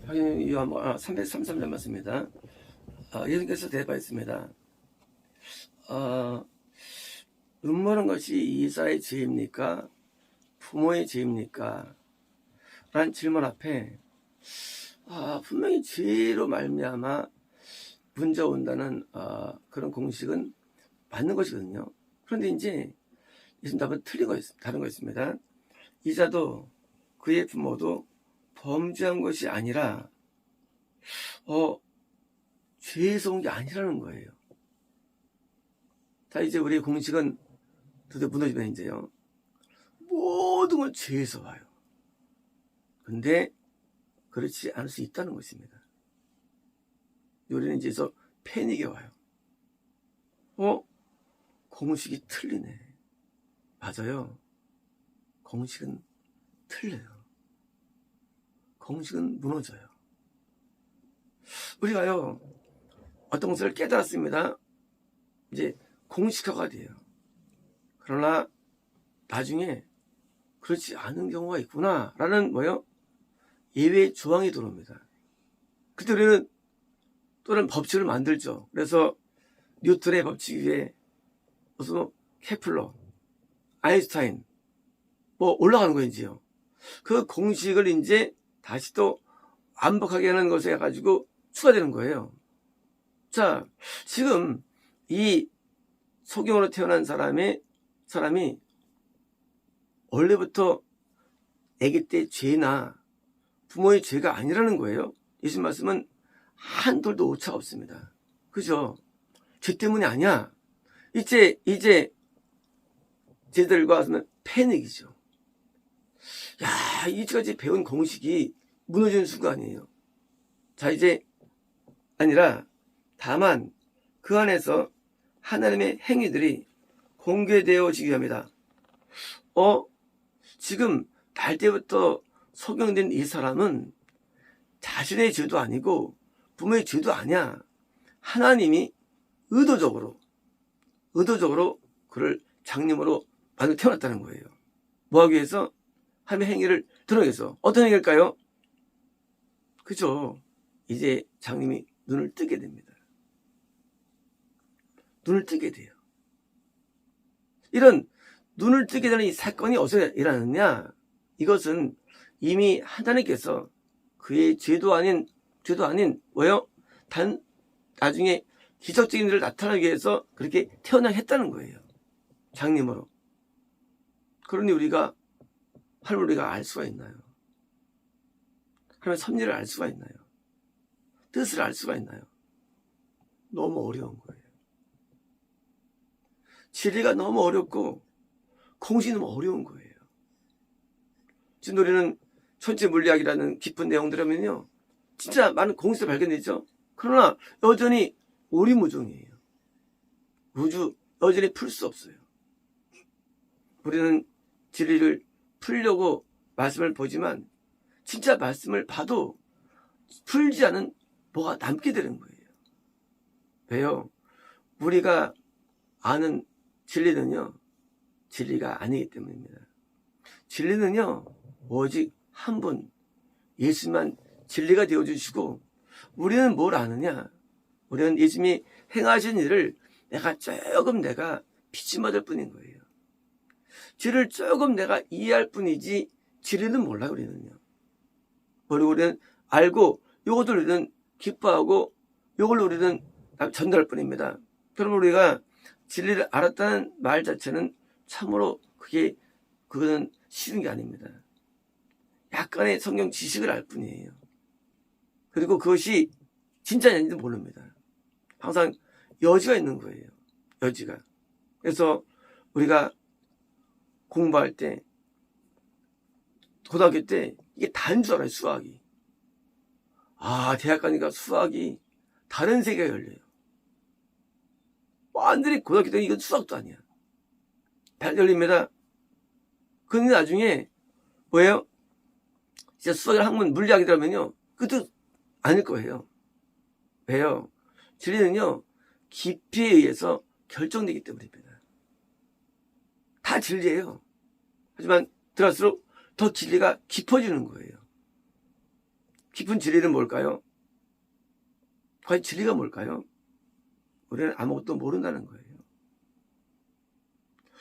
요한 333장 맞습니다. 예수께서 대답하였습니다. 음모는 것이 이사의 죄입니까? 부모의 죄입니까? 라는 질문 앞에 분명히 죄로 말미암아 문제가 온다는 그런 공식은 맞는 것이거든요. 그런데 이제 예수님 답은 다른 거 있습니다. 이자도 그의 부모도 범죄한 것이 아니라 죄에서 온 게 아니라는 거예요. 자, 이제 우리의 공식은 드디어 무너지면 이제요, 모든 건 죄에서 와요. 근데 그렇지 않을 수 있다는 것입니다. 우리는 이제서 패닉이 와요. 공식이 틀리네. 맞아요. 공식은 틀려요. 공식은 무너져요. 우리가요, 어떤 것을 깨달았습니다. 이제 공식화가 돼요. 그러나 나중에 그렇지 않은 경우가 있구나 라는 예외 조항이 들어옵니다. 그때 우리는 또는 법칙을 만들죠. 그래서 뉴턴의 법칙 위에 무슨 케플러, 아인슈타인 올라가는 거인지요. 그 공식을 이제 다시 또 완벽하게 하는 것에 해가지고 추가되는 거예요. 자, 지금 이 소경으로 태어난 사람이 원래부터 아기 때 죄나 부모의 죄가 아니라는 거예요. 예수님 말씀은 한 돌도 오차가 없습니다. 그죠? 죄 때문이 아니야. 이제 쟤들과 패닉이죠. 야, 이제까지 배운 공식이 무너지는 순간이에요. 자, 이제 아니라 다만 그 안에서 하나님의 행위들이 공개되어지기 위함이다. 지금 날 때부터 소경된 이 사람은 자신의 죄도 아니고 부모의 죄도 아니야. 하나님이 의도적으로 그를 장님으로 만들어 태어났다는 거예요. 뭐하기 위해서? 하나님의 행위를 드러내기 위해서. 어떤 행위일까요? 그죠? 이제 장님이 눈을 뜨게 됩니다. 눈을 뜨게 돼요. 이런 눈을 뜨게 되는 이 사건이 어디서 일어났느냐? 이것은 이미 하나님께서 그의 죄도 아닌 나중에 기적적인 일을 나타나기 위해서 그렇게 태어나게 했다는 거예요. 장님으로. 그러니 우리가 알 수가 있나요? 하나님의 섭리를 알 수가 있나요? 뜻을 알 수가 있나요? 너무 어려운 거예요. 진리가 너무 어렵고 공식이 너무 어려운 거예요. 지금 우리는 천체 물리학이라는 깊은 내용들 하면요, 진짜 많은 공식이 발견되죠. 그러나 여전히 오리무중이에요. 우주 여전히 풀 수 없어요. 우리는 진리를 풀려고 말씀을 보지만 진짜 말씀을 봐도 풀지 않은 뭐가 남게 되는 거예요. 왜요? 우리가 아는 진리는요, 진리가 아니기 때문입니다. 진리는요, 오직 한 분, 예수만 진리가 되어주시고, 우리는 뭘 아느냐? 우리는 예수님이 행하신 일을 내가 비침받을 뿐인 거예요. 진리를 조금 내가 이해할 뿐이지 진리는 몰라요. 우리는요. 그리고 우리는 알고 이것을 우리는 기뻐하고 이걸 우리는 전달할 뿐입니다. 그러면 우리가 진리를 알았다는 말 자체는 참으로 그거는 쉬운 게 아닙니다. 약간의 성경 지식을 알 뿐이에요. 그리고 그것이 진짜냐 아닌지 모릅니다. 항상 여지가 있는 거예요. 여지가. 그래서 우리가 공부할 때, 고등학교 때 이게 다인 줄 알아요. 수학이. 대학 가니까 수학이 다른 세계가 열려요. 완전히 고등학교 때 이건 수학도 아니야. 다 열립니다. 그런데 나중에 뭐예요? 진짜 수학이랑 학문 물리학이라면요, 그것도 아닐 거예요. 왜요? 진리는요, 깊이에 의해서 결정되기 때문입니다. 다 진리예요. 하지만 들어갈수록 더 진리가 깊어지는 거예요. 깊은 진리는 뭘까요? 과연 진리가 뭘까요? 우리는 아무것도 모른다는 거예요.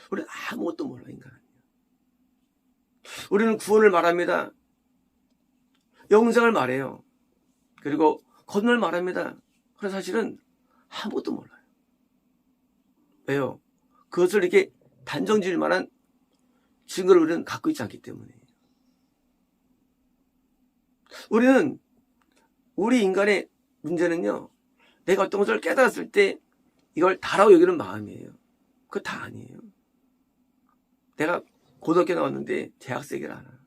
우리는 아무것도 몰라, 인간은요. 우리는 구원을 말합니다. 영생을 말해요. 그리고 거듭을 말합니다. 그러나 사실은 아무것도 몰라요. 왜요? 그것을 이렇게 단정 지을 만한 증거를 우리는 갖고 있지 않기 때문이에요. 우리 인간의 문제는요, 내가 어떤 것을 깨달았을 때 이걸 다라고 여기는 마음이에요. 그거 다 아니에요. 내가 고등학교 나왔는데 대학생을 아나.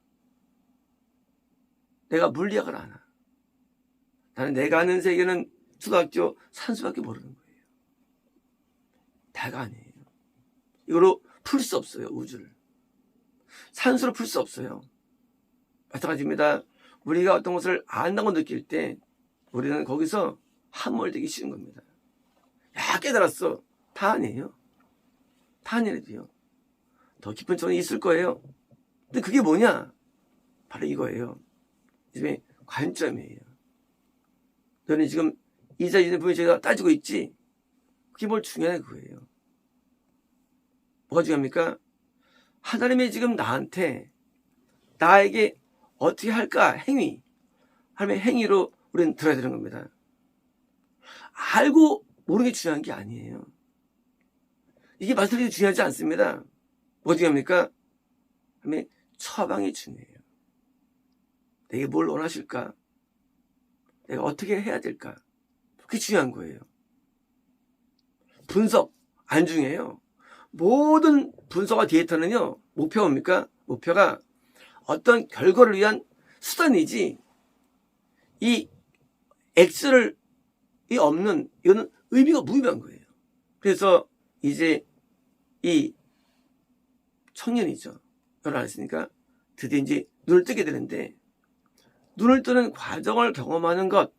내가 물리학을 아나. 나는 내가 아는 세계는 초등학교 산수밖에 모르는 거예요. 다가 아니에요. 이걸로 풀 수 없어요, 우주를. 산수로 풀 수 없어요. 마찬가지입니다. 우리가 어떤 것을 안다고 느낄 때 우리는 거기서 함몰되기 싫은 겁니다. 야, 깨달았어. 다 아니에요. 다 아니래도요. 더 깊은 점이 있을 거예요. 근데 그게 뭐냐? 바로 이거예요. 지금 관점이에요. 너는 지금 이 자리에 분명히 제가 따지고 있지? 그게 뭘 중요해, 그거예요. 뭐가 중요합니까? 하나님이 지금 나에게 어떻게 할까? 행위. 하나님의 행위로 우리는 들어야 되는 겁니다. 알고 모르는 게 중요한 게 아니에요. 이게 말씀이 중요하지 않습니다. 뭐가 중요합니까? 하나님의 처방이 중요해요. 내게 뭘 원하실까? 내가 어떻게 해야 될까? 그게 중요한 거예요. 분석 안 중요해요. 모든 분석과 데이터는요, 목표가 뭡니까? 목표가 어떤 결과를 위한 수단이지, 이 X를 없는, 이거는 의미가 무의미한 거예요. 그래서 이제 이 청년이죠. 결혼 안 했으니까 드디어 이제 눈을 뜨게 되는데, 눈을 뜨는 과정을 경험하는 것,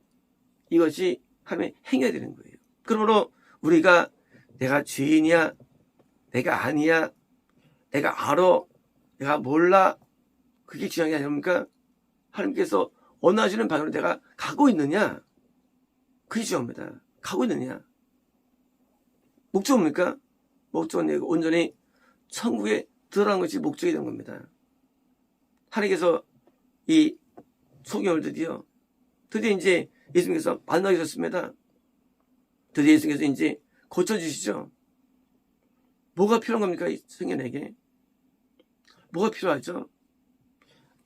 이것이 하나님의 행위가 되는 거예요. 그러므로 우리가 내가 죄인이야, 내가 아니야, 내가 알아, 내가 몰라, 그게 중요한 게 아닙니까? 하나님께서 원하시는 방향으로 내가 가고 있느냐? 그게 중요합니다. 가고 있느냐? 목적은 뭡니까? 목적은 온전히 천국에 들어가는 것이 목적이 된 겁니다. 하나님께서 이 소경을 드디어 이제 예수님께서 만나게 되셨습니다. 드디어 예수님께서 이제 고쳐주시죠. 뭐가 필요한 겁니까? 이 청년에게. 뭐가 필요하죠?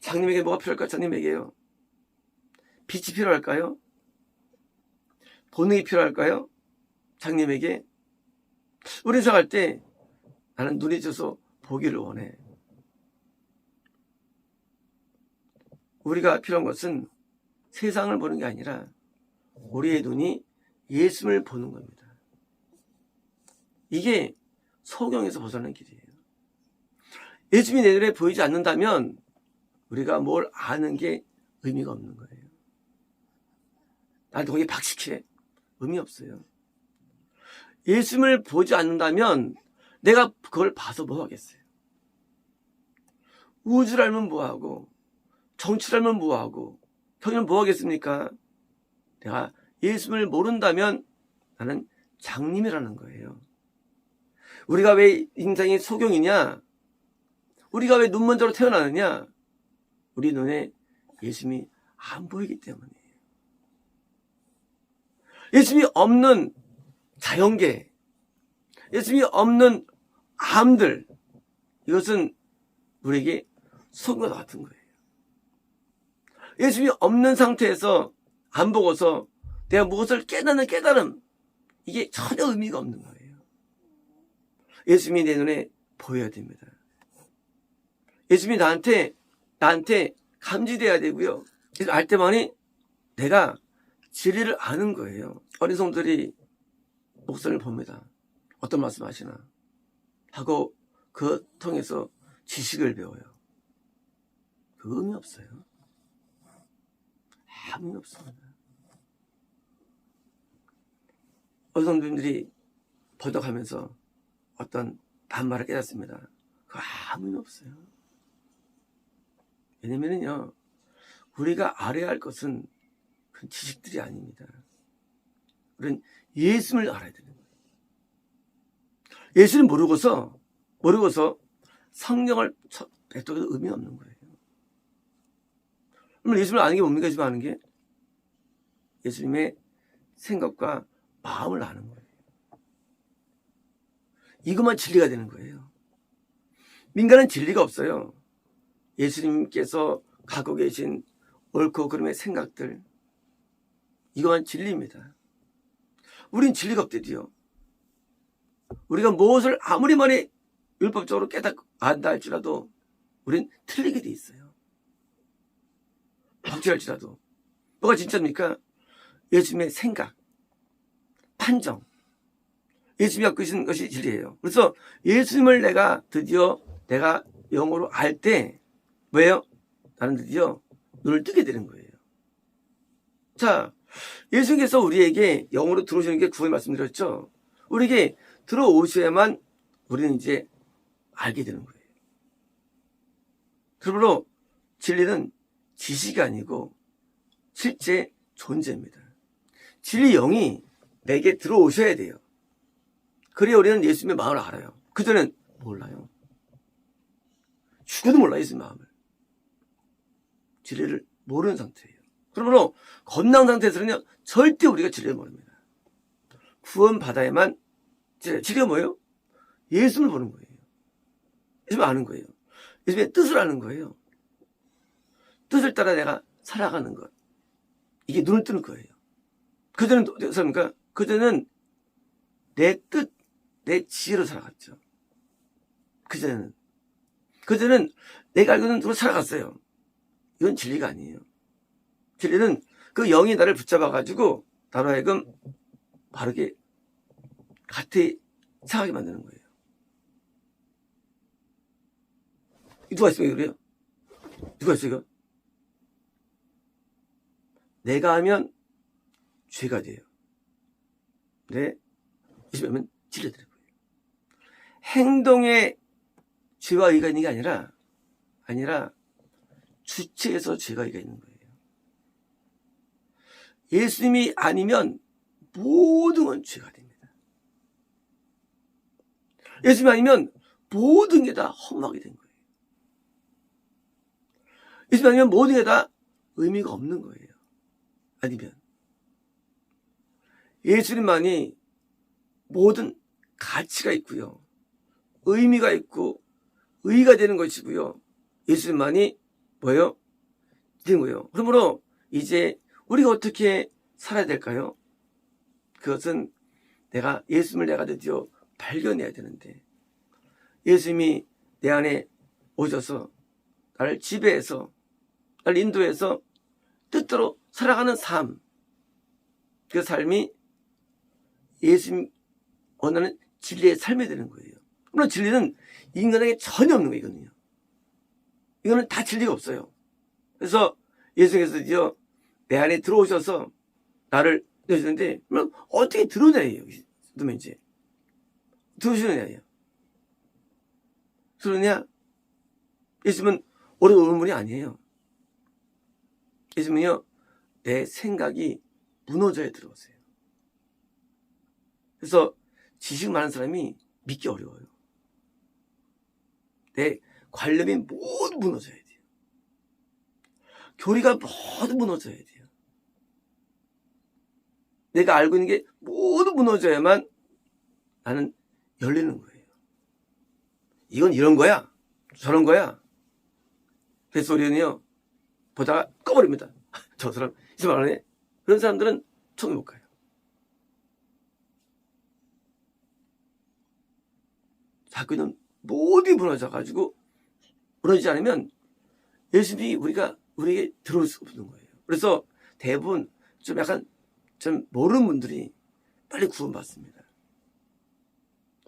장님에게 뭐가 필요할까요? 장님에게요. 빛이 필요할까요? 본능이 필요할까요? 장님에게. 우리 생각할 때 나는 눈이 져서 보기를 원해. 우리가 필요한 것은 세상을 보는 게 아니라 우리의 눈이 예수를 보는 겁니다. 이게 소경에서 벗어나는 길이에요. 예수님이 내 눈에 보이지 않는다면 우리가 뭘 아는 게 의미가 없는 거예요. 나한테 거기에 박식해. 의미 없어요. 예수님을 보지 않는다면 내가 그걸 봐서 뭐 하겠어요? 우주를 알면 뭐하고, 정치를 알면 뭐하고, 경영은 뭐 하겠습니까? 내가 예수님을 모른다면 나는 장님이라는 거예요. 우리가 왜 인생이 소경이냐? 우리가 왜 눈먼저로 태어나느냐? 우리 눈에 예수님이 안 보이기 때문이에요. 예수님이 없는 자연계, 예수님이 없는 암들, 이것은 우리에게 소경과 같은 거예요. 예수님이 없는 상태에서 안 보고서 내가 무엇을 깨닫는 깨달음, 이게 전혀 의미가 없는 거예요. 예수님이 내 눈에 보여야 됩니다. 예수님이 나한테 감지돼야 되고요. 알 때만이 내가 진리를 아는 거예요. 어린 성들이 목사님을 봅니다. 어떤 말씀 하시나 하고 그 통해서 지식을 배워요. 그 의미 없어요. 아무 의미 없습니다. 어린 성들이 번역하면서 어떤 반말을 깨닫습니다. 그거 아무 의미 없어요. 왜냐면요, 우리가 알아야 할 것은 그런 지식들이 아닙니다. 우리는 예수를 알아야 되는 거예요. 예수를 모르고서 성령을 뱉어도 의미 없는 거예요. 그럼 예수를 아는 게 뭡니까? 예수를 아는 게 예수님의 생각과 마음을 아는 거예요. 이것만 진리가 되는 거예요. 민간은 진리가 없어요. 예수님께서 갖고 계신 옳고 그름의 생각들, 이것만 진리입니다. 우린 진리가 없대요. 우리가 무엇을 아무리 많이 율법적으로 안다 할지라도 우린 틀리게 돼 있어요. 억지할지라도. 뭐가 진짜입니까? 예수님의 생각, 판정, 예수님이 갖고 계신 것이 진리예요. 그래서 예수님을 드디어 내가 영어로 알 때 뭐예요? 나는 드디어 눈을 뜨게 되는 거예요. 자, 예수님께서 우리에게 영어로 들어오시는 게 구원의 말씀드렸죠. 우리에게 들어오셔야만 우리는 이제 알게 되는 거예요. 그러므로 진리는 지식이 아니고 실제 존재입니다. 진리 영이 내게 들어오셔야 돼요. 그래야 우리는 예수님의 마음을 알아요. 그전엔 몰라요. 죽어도 몰라요, 예수님의 마음을. 진리를 모르는 상태예요. 그러므로 건강 상태에서는요, 절대 우리가 진리를 모릅니다. 구원 받아야만 진리가 뭐예요? 예수님을 보는 거예요. 예수님을 아는 거예요. 예수님의 뜻을 아는 거예요. 뜻을 따라 내가 살아가는 것. 이게 눈을 뜨는 거예요. 그전엔 어떻습니까? 그전에는 내 뜻, 내 지혜로 살아갔죠. 그전에는 내가 알고 있는 대로 살아갔어요. 이건 진리가 아니에요. 진리는 그 영이 나를 붙잡아가지고 나로 하여금 바르게 같이 생각하게 만드는 거예요. 누가 있어요, 그래요? 누가 있어요? 내가 하면 죄가 돼요. 네, 예수님은 진리되는 거예요. 행동에 죄와 의가 있는 게 아니라 주체에서 죄가 의가 있는 거예요. 예수님이 아니면 모든 건 죄가 됩니다. 예수님이 아니면 모든 게 다 허무하게 된 거예요. 예수님이 아니면 모든 게 다 의미가 없는 거예요. 아니면 예수님만이 모든 가치가 있고요. 의미가 있고 의의가 되는 것이고요. 예수님만이 뭐예요? 되는 거예요. 그러므로 이제 우리가 어떻게 살아야 될까요? 그것은 예수님을 내가 드디어 발견해야 되는데, 예수님이 내 안에 오셔서 나를 지배해서 나를 인도해서 뜻대로 살아가는 삶, 그 삶이 예수님 원하는 진리의 삶이 되는 거예요. 물론 진리는 인간에게 전혀 없는 거예요. 이거는 다 진리가 없어요. 그래서 예수님께서 드디어 내 안에 들어오셔서 나를 내주는데, 그럼 어떻게 들어오냐예요. 그러면 이제 들어오시느냐예요. 들어오냐? 예수님은 오래 오는 분이 아니에요. 예수님은요, 내 생각이 무너져야 들어오세요. 그래서 지식 많은 사람이 믿기 어려워요. 내 관념이 모두 무너져야 돼요. 교리가 모두 무너져야 돼요. 내가 알고 있는 게 모두 무너져야만 나는 열리는 거예요. 이건 이런 거야, 저런 거야. 그래서 우리는요, 보다가 꺼버립니다. 저 사람 이제 말하네. 그런 사람들은 천국 못 가요. 자꾸는 모두 무너져가지고, 무너지지 않으면 예수님이 우리에게 들어올 수 없는 거예요. 그래서 대부분 좀 모르는 분들이 빨리 구원받습니다.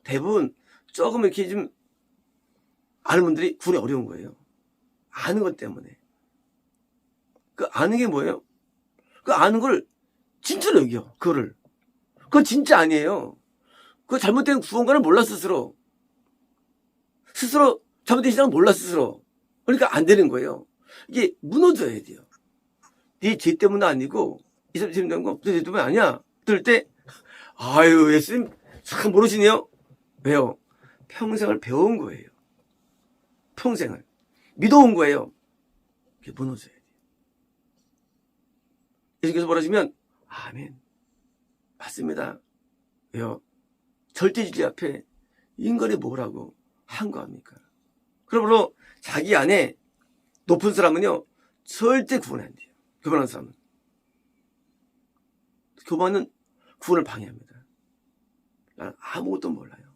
대부분 조금 이렇게 좀 아는 분들이 구원이 어려운 거예요. 아는 것 때문에. 그 아는 게 뭐예요? 그 아는 걸 진짜로 여겨, 그거를. 그건 진짜 아니에요. 그 잘못된 구원관을 몰라, 스스로 잘못된 신앙을 몰라, 스스로. 그러니까 안 되는 거예요. 이게 무너져야 돼요. 네 죄 때문은 아니고 20년 된 거, 내 유튜브 아니야. 들을 때, 아유, 예수님 참 모르시네요. 왜요? 평생을 배운 거예요. 평생을. 믿어온 거예요. 그게 무너져야 돼요. 예수께서 뭐라시면, 아멘. 맞습니다. 왜요? 절대진리 앞에 인간이 뭐라고 한거합니까? 그러므로 자기 안에 높은 사람은요, 절대 구원 안 돼요. 교만한 사람은. 교만은 구원을 방해합니다. 나는 아무것도 몰라요.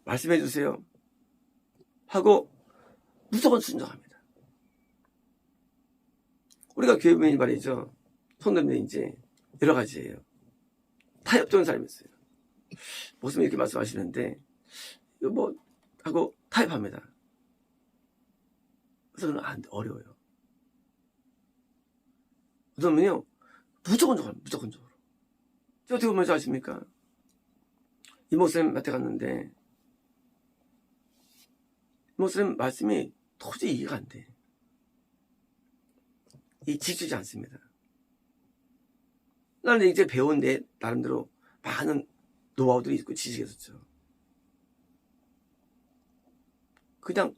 말씀해 주세요. 하고 무조건 순종합니다. 우리가 교회면이 말이죠. 성도님들 이제 여러 가지예요. 타협적인 사람이 있어요. 목사님 이렇게 말씀하시는데 이거 뭐 하고 타협합니다. 그래서 저는 안 돼, 어려워요. 그러면요 무조건적으로 무조건적으로. 어떻게 보면 아십니까? 이 목사님한테 갔는데 이 목사님 말씀이 도저히 이해가 안 돼. 지키지 않습니다. 나는 이제 배운 내 나름대로 많은 노하우들이 있고 지식이 있었죠. 그냥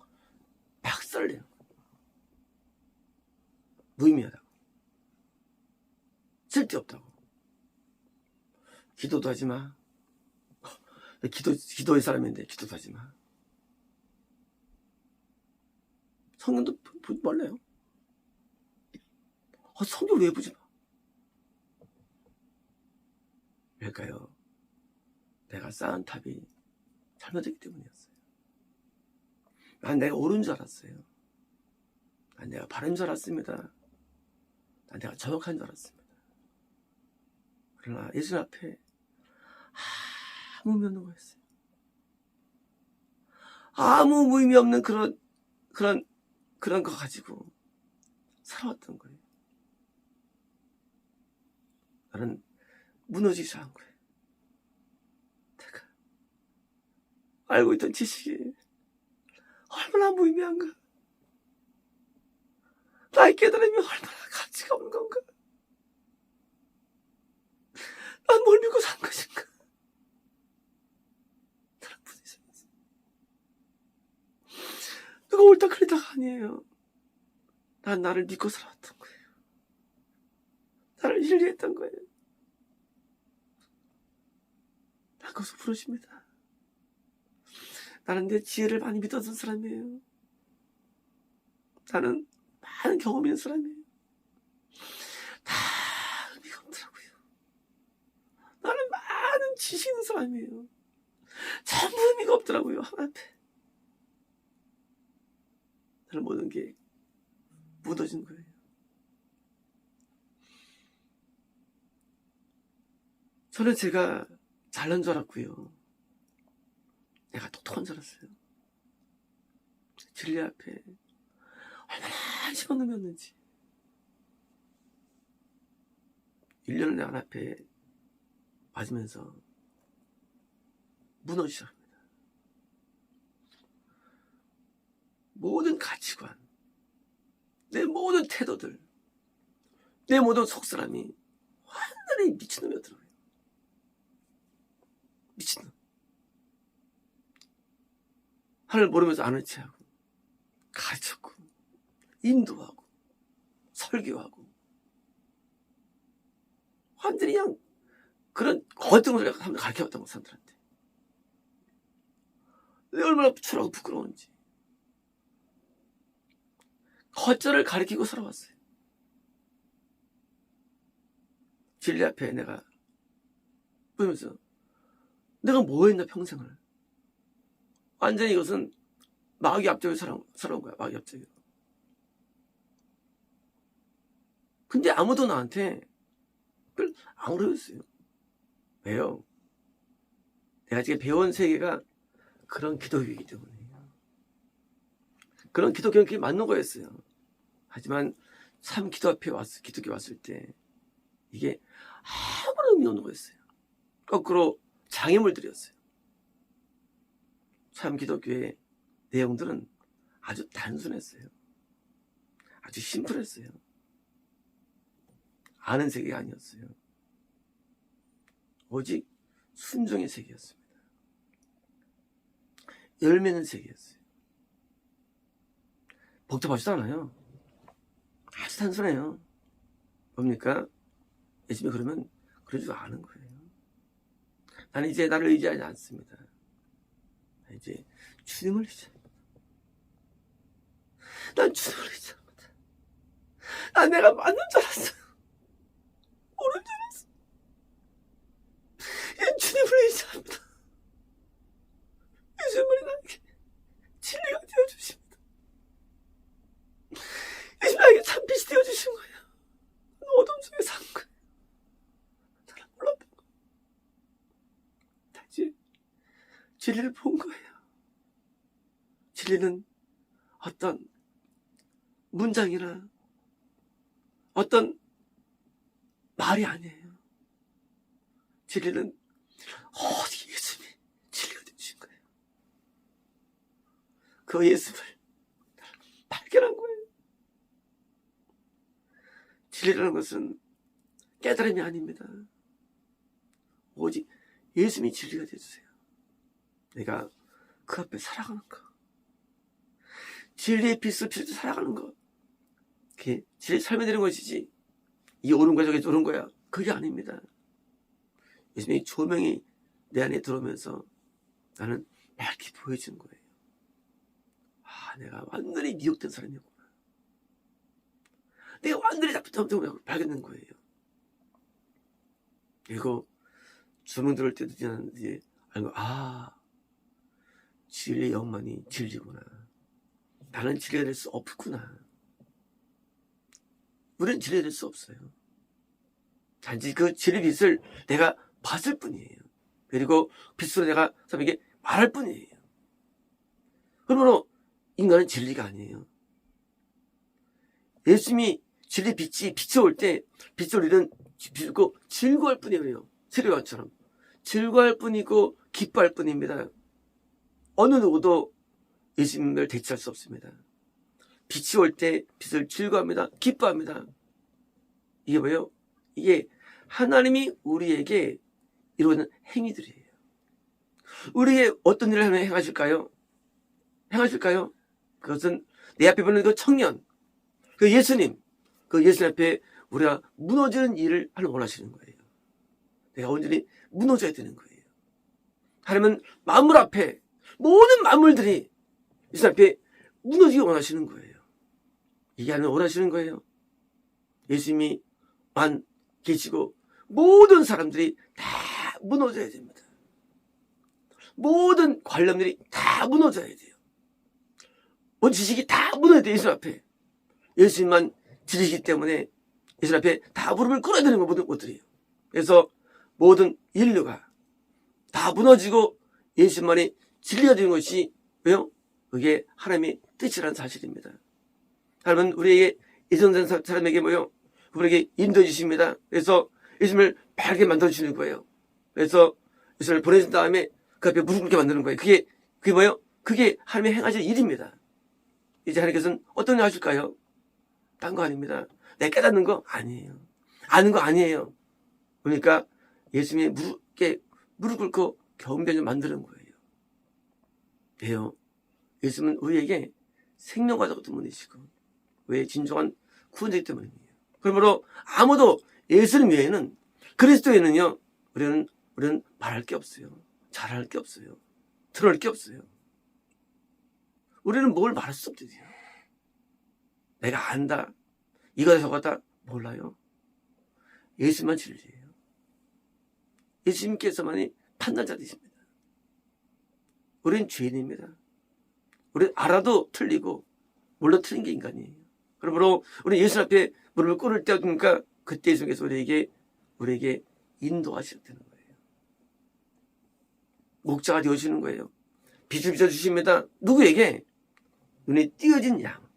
막 썰래요. 무의미하다고. 쓸데없다고. 기도도 하지 마. 기도의 사람인데 기도도 하지 마. 성경도 보지 말래요. 성경 왜 보지 마? 왜일까요? 내가 쌓은 탑이 잘못됐기 때문이었어요. 난 내가 옳은 줄 알았어요. 난 내가 바른 줄 알았습니다. 난 내가 정확한 줄 알았습니다. 그러나 예수 앞에 아무 의미 없는 거였어요. 아무 의미 없는 그런 거 가지고 살아왔던 거예요. 나는 무너지지 않은 거예요. 내가 알고 있던 지식이 얼마나 무의미한가. 나의 깨달음이 얼마나 가치가 없는 건가. 난 뭘 믿고 산 것인가. 나는 분이었어요. 누가 옳다 그리다가 아니에요. 난 나를 믿고 살아왔던 거예요. 나를 신뢰했던 거예요. 난 거기서 부르십니다. 나는 내 지혜를 많이 믿었던 사람이에요. 나는 많은 경험이 있는 사람이에요. 다 의미가 없더라고요. 나는 많은 지식 있는 사람이에요. 전부 의미가 없더라고요. 하나님 앞에. 나는 모든 게 묻어진 거예요. 저는 제가 잘난 줄 알았고요. 내가 똑똑한 줄 알았어요. 진리 앞에 얼마나 집어넣으면는지 1년을 내 앞에 맞으면서 무너지기 시작합니다. 모든 가치관, 내 모든 태도들, 내 모든 속사람이 완전히 미친놈이었더라고요. 미친놈. 하나님을 모르면서 아는 체하고 가르쳤고 인도하고 설교하고 완전히 그냥 그런 거짓된 것을 가르쳐왔던 거 사람들한테. 내가 얼마나 초라하고 부끄러운지. 거절을 가르치고 살아왔어요. 진리 앞에 내가 보면서 내가 뭐 했나 평생을. 완전히 이것은 마귀 앞쪽에 살아온 거야. 마귀 앞쪽에. 근데 아무도 나한테 그걸 안 그러셨어요. 왜요? 내가 지금 배운 세계가 그런 기독교이기 때문이에요. 그런 기독교는 그게 맞는 거였어요. 하지만 참 기독교 왔을 때 이게 아무런 의미 없는 거였어요. 거꾸로 장애물들이었어요. 참 기독교의 내용들은 아주 단순했어요. 아주 심플했어요. 아는 세계가 아니었어요. 오직 순종의 세계였습니다. 열매는 세계였어요. 복잡하지도 않아요. 아주 단순해요. 뭡니까? 예수님이 그러면 그런 줄 아는 거예요. 나는 이제 나를 의지하지 않습니다. 이제 주님을 의지합니다. 난 주님을 의지합니다. 난 내가 맞는 줄 알았어요. 옳은 줄 알았어요. 이제 주님을 의지합니다. 예수님이 나에게 진리가 되어주십니다. 예수님이 나에게 참빛이 되어주신 거예요. 어둠 속에 산 거예요. 나는 몰랐던 거예요. 다시 진리를 본 거예요. 진리는 어떤 문장이나 어떤 말이 아니에요. 진리는 오직 예수님이 진리가 되신 거예요. 그 예수를 발견한 거예요. 진리라는 것은 깨달음이 아닙니다. 오직 예수님이 진리가 되어주세요. 내가 그 앞에 살아가는 거, 진리의 빛을 비춰 살아가는 거, 그게 진리의 삶이 되는 것이지 이 옳은 거야 저게 옳은 거야 그게 아닙니다. 예수님의 조명이 내 안에 들어오면서 나는 밝게 보여지는 거예요. 아, 내가 완전히 미혹된 사람이었구나. 내가 완전히 잡혔다고 발견된 거예요. 그리고 조명 들어올 때도 이제 알고, 아, 진리의 영만이 진리구나. 나는 진리가 될 수 없구나. 우리는 진리가 될 수 없어요. 단지 그 진리 빛을 내가 봤을 뿐이에요. 그리고 빛으로 내가 사람에게 말할 뿐이에요. 그러므로 인간은 진리가 아니에요. 예수님이 진리 빛이 비춰올 때 빛을 우리는 비추고 즐거울 뿐이에요. 세례요한처럼 즐거울 뿐이고 기뻐할 뿐입니다. 어느 누구도 예수님을 대체할 수 없습니다. 빛이 올 때 빛을 즐거워합니다. 기뻐합니다. 이게 뭐예요? 이게 하나님이 우리에게 이루는 행위들이에요. 우리에게 어떤 일을 하면 행하실까요? 행하실까요? 그것은 내 앞에 보는 그 청년, 그 예수님, 그 예수님 앞에 우리가 무너지는 일을 하는 원하시는 거예요. 내가 온전히 무너져야 되는 거예요. 하나님은 만물 앞에 모든 만물들이 예수님 앞에 무너지기 원하시는 거예요. 이게 하나님 원하시는 거예요. 예수님이 만 계시고 모든 사람들이 다 무너져야 됩니다. 모든 관념들이 다 무너져야 돼요. 온 지식이 다 무너져야 돼요. 예수님 앞에. 예수님만 진리시기 때문에 예수님 앞에 다 무릎을 꿇어야 되는 거 모든 것들이에요. 그래서 모든 인류가 다 무너지고 예수님만이 진리가 되는 것이 왜요? 그게 하나님의 뜻이라는 사실입니다. 하나님은 우리에게 예정된 사람에게 뭐요? 그분에게 인도해 주십니다. 그래서 예수님을 밝게 만들어 주시는 거예요. 그래서 예수님을 보내준 다음에 그 앞에 무릎 꿇게 만드는 거예요. 그게 뭐예요? 그게 하나님의 행하실 일입니다. 이제 하나님께서는 어떤 일 하실까요? 딴 거 아닙니다. 내가 깨닫는 거 아니에요. 아는 거 아니에요. 그러니까 예수님이 무릎 꿇고 경배를 만드는 거예요. 왜요? 예수님은 우리에게 생명과도 때문이시고 왜 진정한 구원자이기 때문이에요. 그러므로 아무도 예수님 외에는 그리스도에는요 우리는 말할 게 없어요. 잘할 게 없어요. 들을 게 없어요. 우리는 뭘 말할 수 없대요. 내가 안다. 이거다 저거다 몰라요. 예수님만 진리예요. 예수님께서만이 판단자 되십니다. 우리는 죄인입니다. 우리는 알아도 틀리고 몰라 틀린 게 인간이에요. 그러므로 우리 예수 앞에 무릎을 꿇을 때 어떻습니까? 그때 예수님께서 우리에게 인도하시게 되는 거예요. 목자가 되어주시는 거예요. 빛을 비춰주십니다. 누구에게? 눈에 띄어진 양.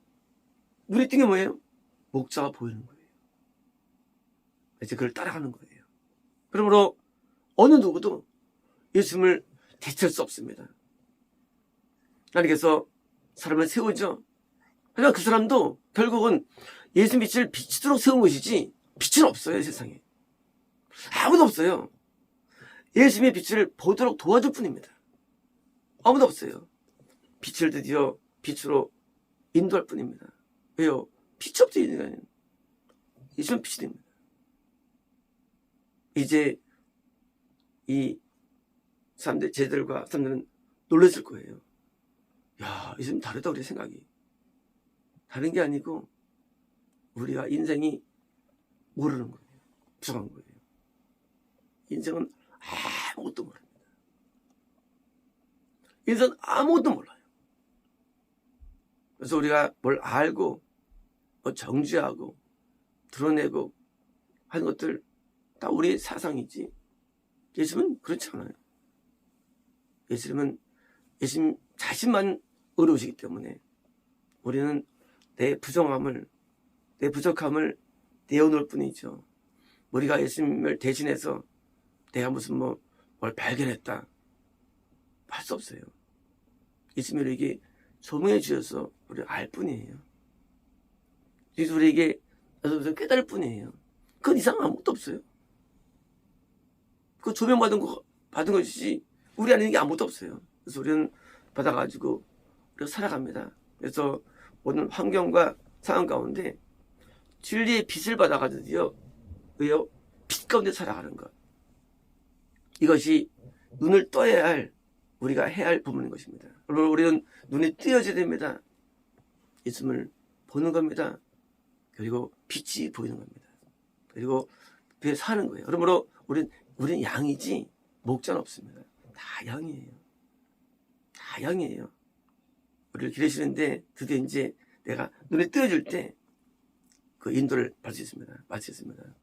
눈에 띈 게 뭐예요? 목자가 보이는 거예요. 이제 그걸 따라가는 거예요. 그러므로 어느 누구도 예수님을 대체할 수 없습니다. 하나님께서 사람을 세우죠. 하지만 그 사람도 결국은 예수 빛을 비치도록 세운 것이지 빛은 없어요, 세상에. 아무도 없어요. 예수님의 빛을 보도록 도와줄 뿐입니다. 아무도 없어요. 빛을 드디어 빛으로 인도할 뿐입니다. 왜요? 빛이 없죠, 인간은. 예수님은 빛이 됩니다. 이제 이 사람들, 제자들과 사람들은 놀랐을 거예요. 야, 예수님 다르다, 우리 생각이. 다른 게 아니고 우리가 인생이 모르는 거예요. 부족한 거예요. 인생은 아무것도 모릅니다. 인생은 아무것도 몰라요. 그래서 우리가 뭘 알고 뭐 정죄하고 드러내고 하는 것들 다 우리의 사상이지, 예수님은 그렇지 않아요. 예수님 자신만 의로우시기 때문에 우리는 내 부정함을, 내 부족함을 내어놓을 뿐이죠. 우리가 예수님을 대신해서 내가 무슨 뭘 발견했다 할 수 없어요. 예수님이 우리에게 조명해 주셔서 우리를 알 뿐이에요. 그래서 우리에게 깨달을 뿐이에요. 그건 이상 아무것도 없어요. 그 조명받은 것이지 우리 안에 있는 게 아무것도 없어요. 그래서 우리는 받아가지고 우리가 살아갑니다. 그래서 모든 환경과 상황 가운데 진리의 빛을 받아가지고요, 왜요? 빛 가운데 살아가는 것. 이것이 눈을 떠야 할, 우리가 해야 할 부분인 것입니다. 여러분, 우리는 눈이 뜨여져야 됩니다. 예수님을 보는 겁니다. 그리고 빛이 보이는 겁니다. 그리고 그에 사는 거예요. 그러므로 우리는 양이지 목자는 없습니다. 다 양이에요. 다 양이에요. 우리를 기르시는데 드디어 이제 내가 눈에 뜨여질 때 그 인도를 받을 수 있습니다. 마치겠습니다.